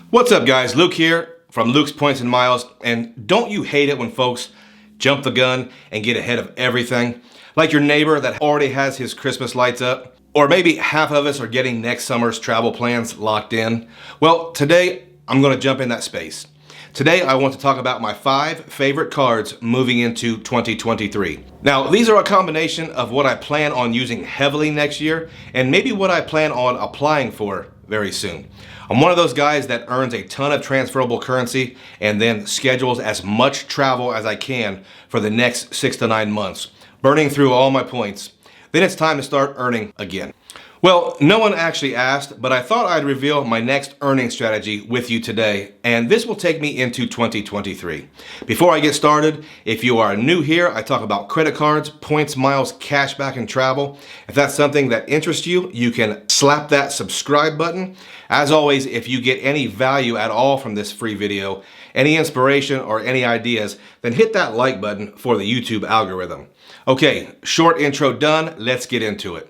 What's up guys, Luke here from Luke's Points and Miles, and don't you hate it when folks jump the gun and get ahead of everything? Like your neighbor that already has his Christmas lights up, or maybe half of us are getting next summer's travel plans locked in. Well, today I'm gonna jump in that space. Today I want to talk about my 5 favorite cards moving into 2023. Now, these are a combination of what I plan on using heavily next year and maybe what I plan on applying for very soon. I'm one of those guys that earns a ton of transferable currency and then schedules as much travel as I can for the next 6 to 9 months, burning through all my points. Then it's time to start earning again. Well, no one actually asked, but I thought I'd reveal my next earning strategy with you today, and this will take me into 2023. Before I get started, if you are new here, I talk about credit cards, points, miles, cashback, and travel. If that's something that interests you, you can slap that subscribe button. As always, if you get any value at all from this free video, any inspiration or any ideas, then hit that like button for the YouTube algorithm. Okay, short intro done, let's get into it.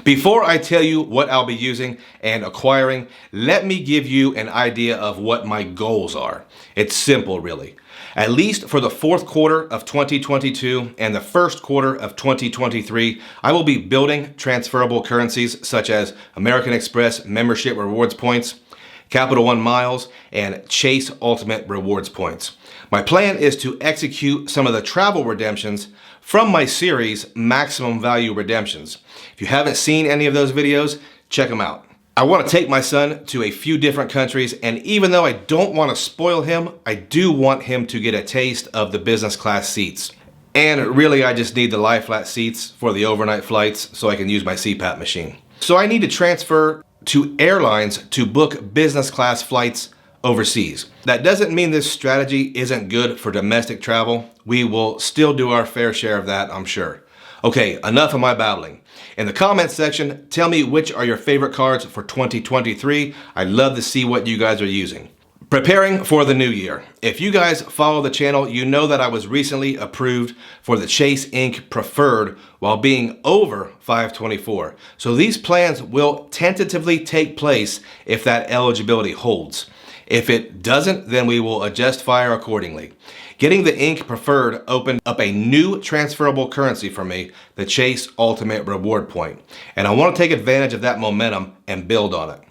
Before I tell you what I'll be using and acquiring, let me give you an idea of what my goals are. It's simple, really. At least for the fourth quarter of 2022 and the first quarter of 2023, I will be building transferable currencies such as American Express membership rewards points, Capital One miles, and Chase Ultimate rewards points. My plan is to execute some of the travel redemptions from my series Maximum Value Redemptions. If you haven't seen any of those videos, check them out. I want to take my son to a few different countries, and even though I don't want to spoil him, I do want him to get a taste of the business class seats. And really, I just need the lie flat seats for the overnight flights so I can use my CPAP machine. So I need to transfer to airlines to book business class flights overseas. That doesn't mean this strategy isn't good for domestic travel. We will still do our fair share of that, I'm sure. Okay, enough of my babbling. In the comments section, tell me which are your favorite cards for 2023. I'd love to see what you guys are using. Preparing for the new year. If you guys follow the channel, you know that I was recently approved for the Chase Inc. Preferred while being over 524. So these plans will tentatively take place if that eligibility holds. If it doesn't, then we will adjust fire accordingly. Getting the Inc. Preferred opened up a new transferable currency for me, the Chase Ultimate Reward Point. And I want to take advantage of that momentum and build on it.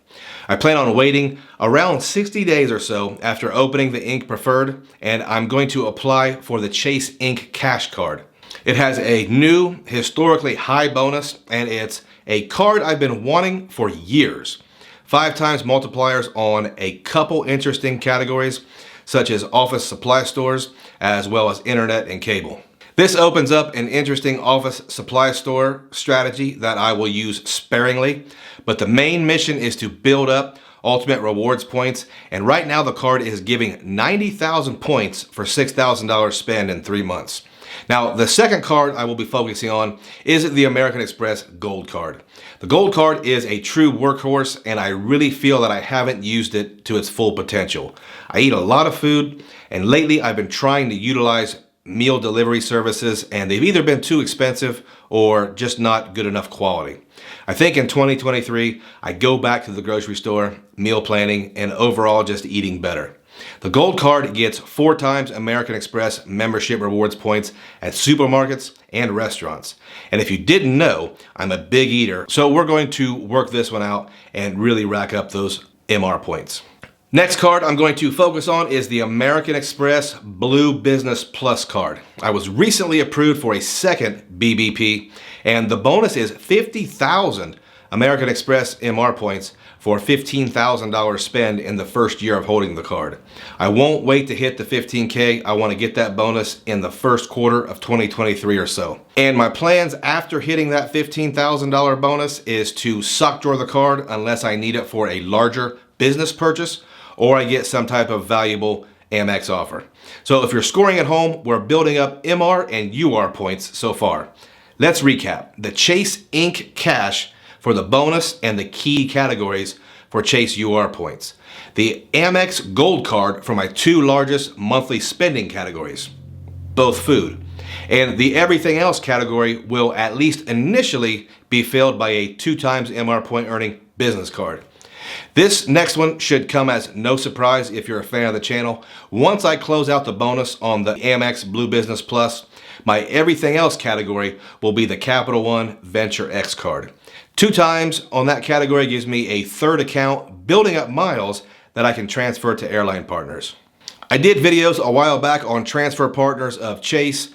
I plan on waiting around 60 days or so after opening the Inc. Preferred, and I'm going to apply for the Chase Inc. Cash Card. It has a new, historically high bonus, and it's a card I've been wanting for years. 5 times multipliers on a couple interesting categories, such as office supply stores, as well as internet and cable. This opens up an interesting office supply store strategy that I will use sparingly, but the main mission is to build up ultimate rewards points, and right now the card is giving 90,000 points for $6,000 spend in 3 months. Now, the second card I will be focusing on is the American Express Gold Card. The Gold Card is a true workhorse, and I really feel that I haven't used it to its full potential. I eat a lot of food, and lately I've been trying to utilize meal delivery services, and they've either been too expensive or just not good enough quality. I think in 2023, I go back to the grocery store, meal planning, and overall just eating better. The Gold Card gets 4 times American Express membership rewards points at supermarkets and restaurants. And if you didn't know, I'm a big eater, so we're going to work this one out and really rack up those MR points. Next card I'm going to focus on is the American Express Blue Business Plus card. I was recently approved for a second BBP, and the bonus is 50,000 American Express MR points for $15,000 spend in the first year of holding the card. I won't wait to hit the 15K. I want to get that bonus in the first quarter of 2023 or so. And my plans after hitting that $15,000 bonus is to sock drawer the card unless I need it for a larger business purchase or I get some type of valuable Amex offer. So if you're scoring at home, we're building up MR and UR points so far. Let's recap. The Chase Inc. Cash for the bonus and the key categories for Chase UR points. The Amex Gold Card for my 2 largest monthly spending categories. both food. And the everything else category will at least initially be filled by a 2 times MR point earning business card. This next one should come as no surprise if you're a fan of the channel. Once I close out the bonus on the Amex Blue Business Plus, my everything else category will be the Capital One Venture X card. 2 times on that category gives me a third account building up miles that I can transfer to airline partners. I did videos a while back on transfer partners of Chase,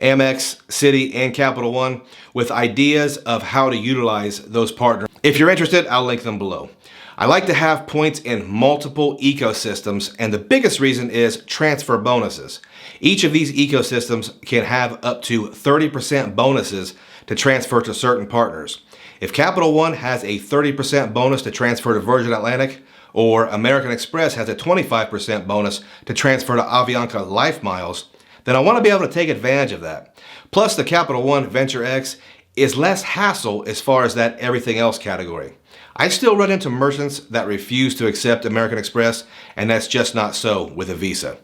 Amex, Citi, and Capital One with ideas of how to utilize those partners. If you're interested, I'll link them below. I like to have points in multiple ecosystems, and the biggest reason is transfer bonuses. Each of these ecosystems can have up to 30% bonuses to transfer to certain partners. If Capital One has a 30% bonus to transfer to Virgin Atlantic, or American Express has a 25% bonus to transfer to Avianca Life Miles, then I want to be able to take advantage of that. Plus, the Capital One Venture X is less hassle as far as that everything else category. I still run into merchants that refuse to accept American Express, and that's just not so with a Visa.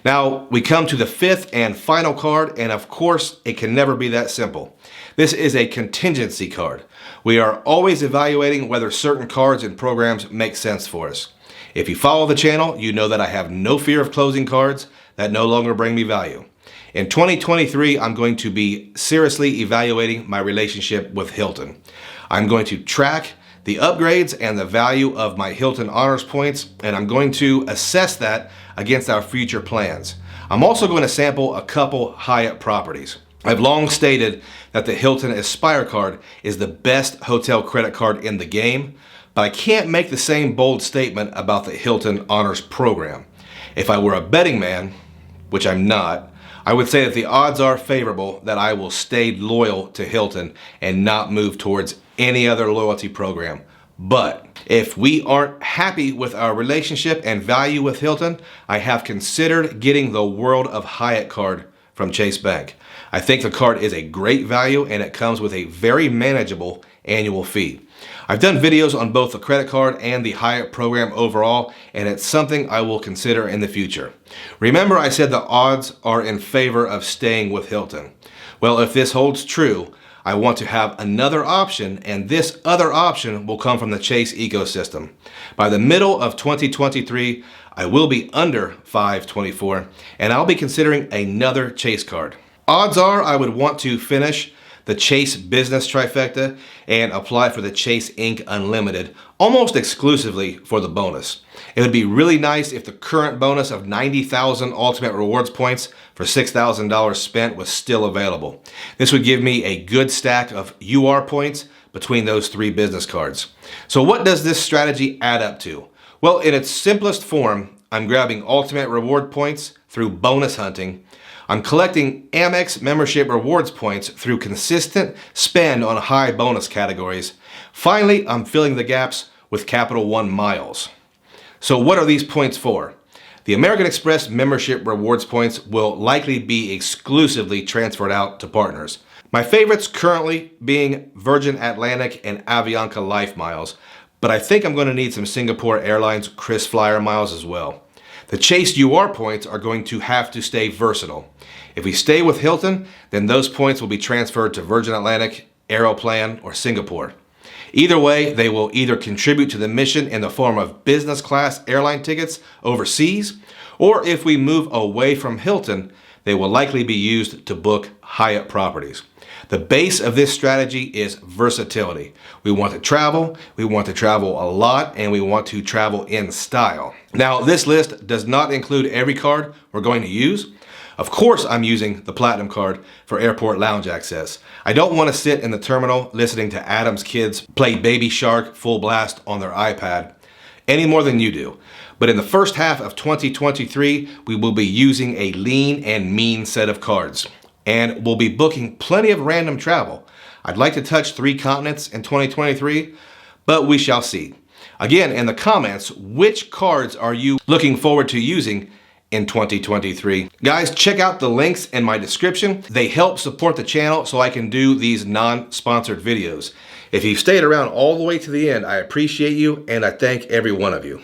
Now, we come to the 5th and final card, and of course, it can never be that simple. This is a contingency card. We are always evaluating whether certain cards and programs make sense for us. If you follow the channel, you know that I have no fear of closing cards that no longer bring me value. In 2023, I'm going to be seriously evaluating my relationship with Hilton. I'm going to track the upgrades and the value of my Hilton Honors points, and I'm going to assess that against our future plans. I'm also going to sample a couple Hyatt properties. I've long stated that the Hilton Aspire card is the best hotel credit card in the game, but I can't make the same bold statement about the Hilton Honors program. If I were a betting man, which I'm not, I would say that the odds are favorable that I will stay loyal to Hilton and not move towards any other loyalty program. But if we aren't happy with our relationship and value with Hilton, I have considered getting the World of Hyatt card from Chase Bank. I think the card is a great value and it comes with a very manageable annual fee. I've done videos on both the credit card and the Hyatt program overall, and it's something I will consider in the future. Remember, I said the odds are in favor of staying with Hilton. Well, if this holds true, I want to have another option, and this other option will come from the Chase ecosystem. By the middle of 2023, I will be under 524, and I'll be considering another Chase card. Odds are I would want to finish the Chase Business Trifecta and apply for the Chase Inc. Unlimited almost exclusively for the bonus. It would be really nice if the current bonus of 90,000 Ultimate Rewards points for $6,000 spent was still available. This would give me a good stack of UR points between those 3 business cards. So what does this strategy add up to? Well, in its simplest form, I'm grabbing Ultimate Reward points through bonus hunting. I'm collecting Amex membership rewards points through consistent spend on high bonus categories. Finally, I'm filling the gaps with Capital One miles. So what are these points for? The American Express membership rewards points will likely be exclusively transferred out to partners. My favorites currently being Virgin Atlantic and Avianca Life miles, but I think I'm going to need some Singapore Airlines KrisFlyer miles as well. The Chase UR points are going to have to stay versatile. If we stay with Hilton, then those points will be transferred to Virgin Atlantic, Aeroplan, or Singapore. Either way, they will either contribute to the mission in the form of business class airline tickets overseas, or if we move away from Hilton, they will likely be used to book Hyatt properties. The base of this strategy is versatility. We want to travel a lot, and we want to travel in style. Now, this list does not include every card we're going to use. Of course, I'm using the Platinum card for airport lounge access. I don't want to sit in the terminal listening to Adam's kids play Baby Shark full blast on their iPad any more than you do. But in the first half of 2023, we will be using a lean and mean set of cards. And we'll be booking plenty of random travel. I'd like to touch 3 continents in 2023, but we shall see. Again, in the comments, which cards are you looking forward to using in 2023? Guys, check out the links in my description. They help support the channel so I can do these non-sponsored videos. If you've stayed around all the way to the end, I appreciate you and I thank every one of you.